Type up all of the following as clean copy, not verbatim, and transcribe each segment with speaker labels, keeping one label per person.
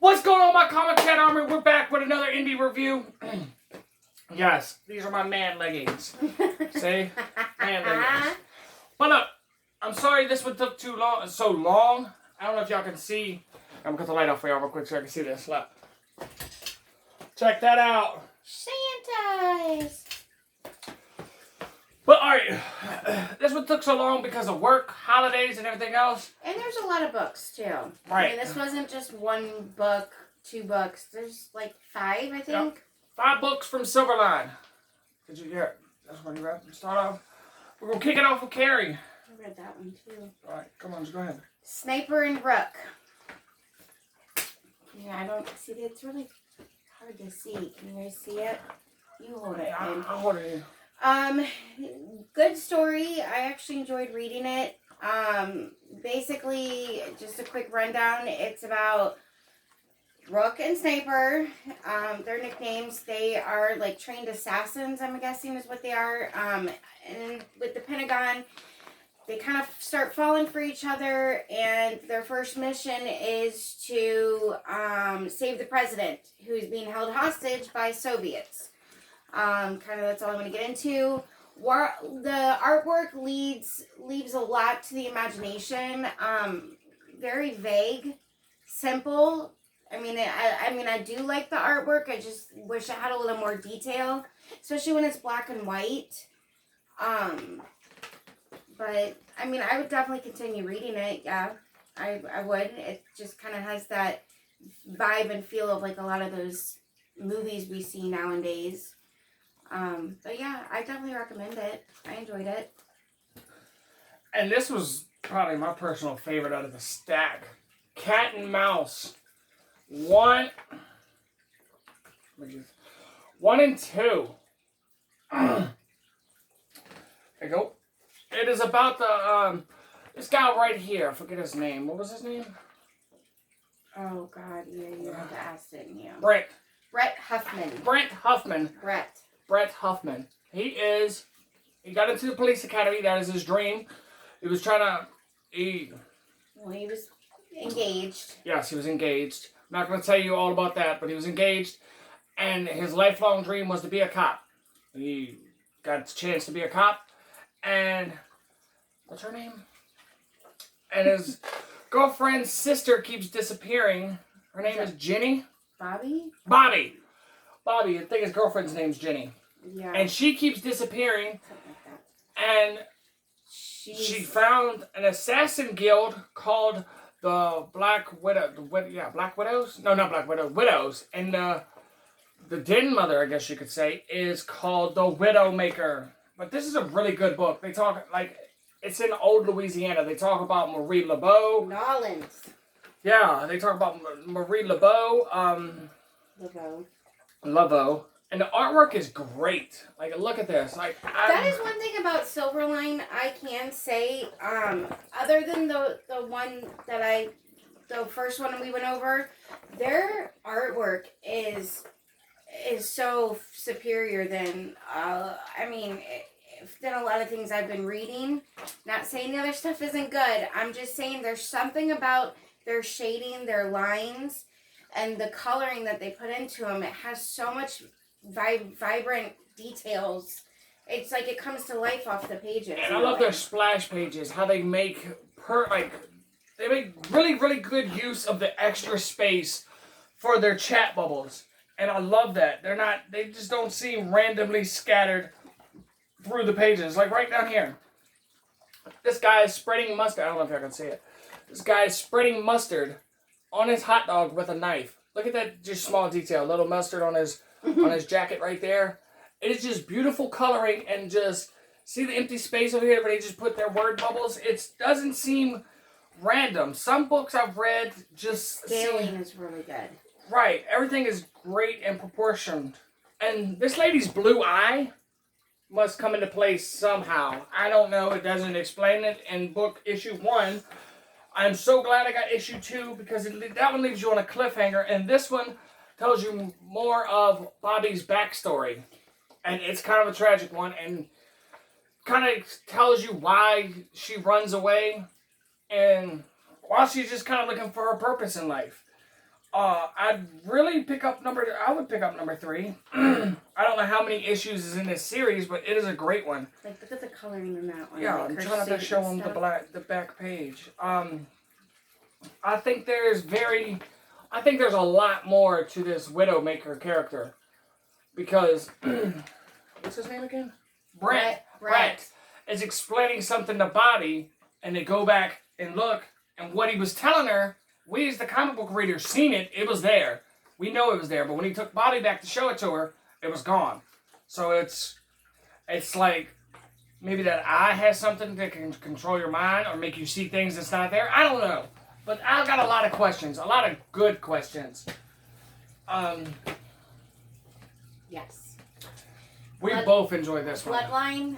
Speaker 1: What's going on, my Comicchat Army? We're back with another indie review. Yes, these are my man leggings. See? Man leggings. But look, I'm sorry this one took too long. So long. I don't know if y'all can see. I'm going to cut the light off for y'all real quick so I can see this. Look. Check that out.
Speaker 2: Sanitize.
Speaker 1: But alright, this one took so long because of work, holidays, and everything else.
Speaker 2: And there's a lot of books, too.
Speaker 1: Right.
Speaker 2: I mean, this wasn't just one book, 2 books. There's like 5, I think.
Speaker 1: Yep. 5 books from Silverline. Did you hear it? That's what you read. Start off. We're going to kick it off with Carrie.
Speaker 2: I read that one, too.
Speaker 1: Alright, come on, just go ahead.
Speaker 2: Sniper and Rook. Yeah, I don't see it. It's really hard to see. Can you guys see it? You hold it.
Speaker 1: I'll hold it in.
Speaker 2: Good story. I actually enjoyed reading it. Basically, just a quick rundown. It's about Rook and Sniper. Their nicknames. They are like trained assassins, I'm guessing is what they are. And with the Pentagon, they kind of start falling for each other, and their first mission is to save the president, who's being held hostage by Soviets. Kind of that's all I'm going to get into. The artwork leaves a lot to the imagination. Very vague, simple. I mean, I do like the artwork. I just wish it had a little more detail, especially when it's black and white. But I mean, I would definitely continue reading it. Yeah, I would. It just kind of has that vibe and feel of like a lot of those movies we see nowadays. But yeah, I definitely recommend it. I enjoyed it.
Speaker 1: And this was probably my personal favorite out of the stack. Cat and Mouse. 1 and 2. There you go. It is about the, this guy right here. I forget his name. What was his name?
Speaker 2: Oh, God. Yeah, you have to ask it. Yeah.
Speaker 1: Brett
Speaker 2: Huffman.
Speaker 1: Brett Huffman. He got into the police academy. That is his dream. He was trying to,
Speaker 2: he was engaged.
Speaker 1: Yes, he was engaged. I'm not going to tell you all about that, but he was engaged. And his lifelong dream was to be a cop. He got the chance to be a cop. And, what's her name? And his girlfriend's sister keeps disappearing. Her name is Jenny.
Speaker 2: Bobby.
Speaker 1: I think his girlfriend's name's Jenny.
Speaker 2: Yeah.
Speaker 1: And she keeps disappearing.
Speaker 2: Something like that.
Speaker 1: And she found an assassin guild called the Black Widow. Black Widows? No, not Black Widow. Widows. And the den mother, I guess you could say, is called the Widowmaker. But this is a really good book. They talk, like, it's in old Louisiana. They talk about Marie Laveau.
Speaker 2: Nolans.
Speaker 1: Yeah, they talk about Marie Laveau. Laveau. And the artwork is great. Like, look at this. Like,
Speaker 2: that is one thing about Silverline I can say. Other than the one that the first one we went over, their artwork is so superior than than a lot of things I've been reading. Not saying the other stuff isn't good. I'm just saying there's something about their shading, their lines, and the coloring that they put into them. It has so much vibrant details. It's like it comes to life off the pages.
Speaker 1: And I love their splash pages. How they make they make really, really good use of the extra space for their chat bubbles. And I love that. They just don't seem randomly scattered through the pages. Like right down here. This guy is spreading mustard. I don't know if y'all can see it. This guy is spreading mustard on his hot dog with a knife. Look at that just small detail. Little mustard on his jacket right there. It is just beautiful coloring, and just see the empty space over here where they just put their word bubbles. It doesn't seem random. Some books I've read just
Speaker 2: scaling is really good.
Speaker 1: Right. Everything is great and proportioned. And this lady's blue eye must come into place somehow. I don't know. It doesn't explain it in book issue 1. I'm so glad I got issue 2 because that one leaves you on a cliffhanger. And this one tells you more of Bobby's backstory. And it's kind of a tragic one. And kind of tells you why she runs away. And while she's just kind of looking for her purpose in life. I'd really pick up I would pick up number 3. I don't know how many issues is in this series, but it is a great one.
Speaker 2: Like, look at the coloring in that one.
Speaker 1: Yeah,
Speaker 2: like
Speaker 1: I'm
Speaker 2: her
Speaker 1: trying to
Speaker 2: suit
Speaker 1: show
Speaker 2: and
Speaker 1: them
Speaker 2: stuff.
Speaker 1: the back page. I think there's a lot more to this Widowmaker character because what's his name again? Brett is explaining something to Bobby, and they go back and look, and what he was telling her, we as the comic book readers seen it. It was there. We know it was there, but when he took Bobby back to show it to her, it was gone. So it's like maybe that eye has something that can control your mind or make you see things that's not there. I don't know. But I've got a lot of questions. A lot of good questions.
Speaker 2: Yes.
Speaker 1: We both enjoyed this one.
Speaker 2: Bloodline,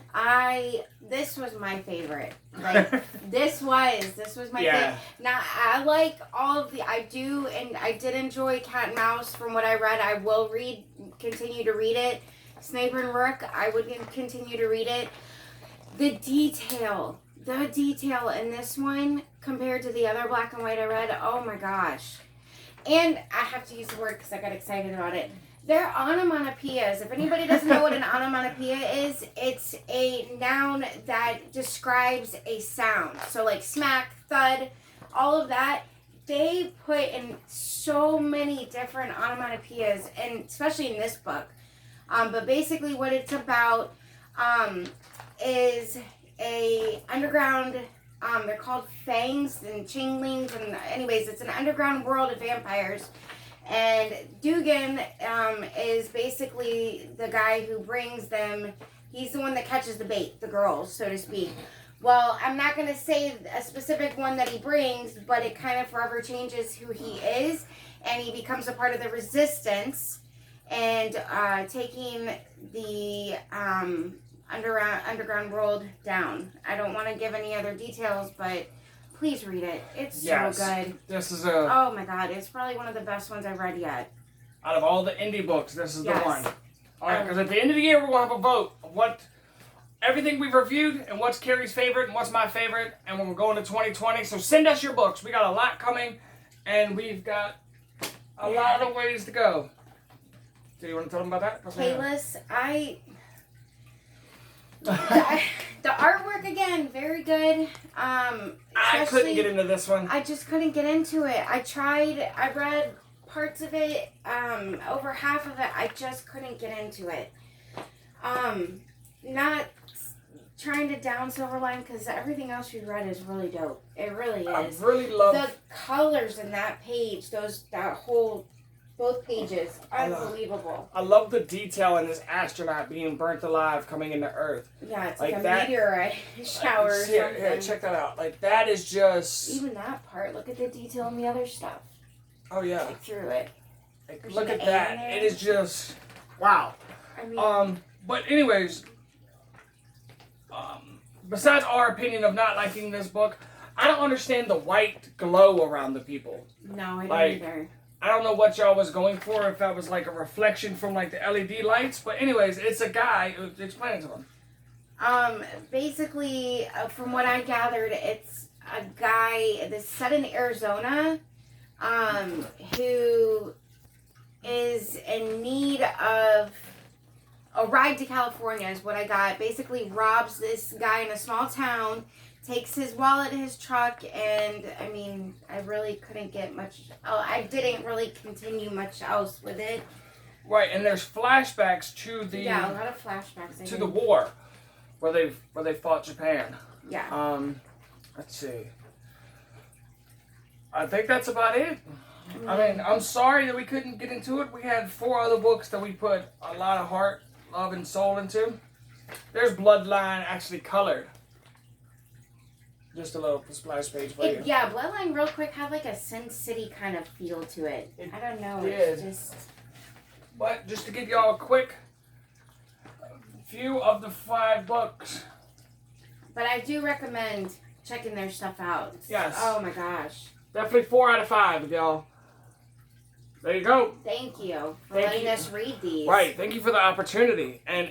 Speaker 2: this was my favorite. Like, this was my favorite. Now, I like all of I did enjoy Cat and Mouse from what I read. I will continue to read it. Sniper and Rook, I would continue to read it. The detail in this one compared to the other black and white I read, oh my gosh. And I have to use the word because I got excited about it. They're onomatopoeias. If anybody doesn't know what an onomatopoeia is, it's a noun that describes a sound. So like smack, thud, all of that. They put in so many different onomatopoeias, and especially in this book. But basically what it's about is a underground, they're called fangs and changelings, and anyways, it's an underground world of vampires. And Dugan is basically the guy who brings them. He's the one that catches the bait, the girls, so to speak. Well, I'm not going to say a specific one that he brings, but it kind of forever changes who he is. And he becomes a part of the resistance and taking the underground world down. I don't want to give any other details, but please read it. It's so good.
Speaker 1: This is
Speaker 2: oh my god, it's probably one of the best ones I've read yet.
Speaker 1: Out of all the indie books, this is the one. All right,
Speaker 2: Um,
Speaker 1: because at the end of the year, we're going to have a vote of everything we've reviewed and what's Carrie's favorite and what's my favorite, and when we're going to 2020. So send us your books. We got a lot coming, and we've got a lot of ways to go. Do you want to tell them about that?
Speaker 2: Kayless, the artwork again, very good.
Speaker 1: I couldn't get into this one.
Speaker 2: I just couldn't get into it. I read parts of it, over half of it. I just couldn't get into it. Not trying to down Silverline because everything else we read is really dope. It really is.
Speaker 1: I really love
Speaker 2: the colors in that page. Both pages, unbelievable.
Speaker 1: I love the detail in this astronaut being burnt alive coming into Earth.
Speaker 2: Yeah, it's like a meteorite shower or something.
Speaker 1: Here, check that out. Like, that is just...
Speaker 2: Even that part, look at the detail in the other stuff.
Speaker 1: Oh, yeah.
Speaker 2: Like through it.
Speaker 1: Like, look at that. It is just... Wow.
Speaker 2: I mean...
Speaker 1: But anyways... besides our opinion of not liking this book, I don't understand the white glow around the people.
Speaker 2: No, I don't either.
Speaker 1: I don't know what y'all was going for, if that was like a reflection from like the LED lights, but anyways, it's a guy. Explain it to him.
Speaker 2: Basically, from what I gathered, it's a guy that's set in Arizona, who is in need of a ride to California is what I got. Basically robs this guy in a small town, takes his wallet, his truck, and I mean, I really couldn't get much. I didn't really continue much else with it.
Speaker 1: Right, and there's flashbacks to the
Speaker 2: a lot of flashbacks
Speaker 1: to the war where they fought Japan.
Speaker 2: Yeah.
Speaker 1: Let's see. I think that's about it. I mean, I'm sorry that we couldn't get into it. We had 4 other books that we put a lot of heart, love, and soul into. There's Bloodline actually colored. Just a little splash page for you.
Speaker 2: Yeah, Bloodline real quick had like a Sin City kind of feel to it. I don't know. It's just...
Speaker 1: But just to give y'all a quick view of the 5 books.
Speaker 2: But I do recommend checking their stuff out.
Speaker 1: Yes.
Speaker 2: Oh my gosh.
Speaker 1: Definitely 4 out of 5, y'all. There you go.
Speaker 2: Thank you for letting us read these.
Speaker 1: Right. Thank you for the opportunity. And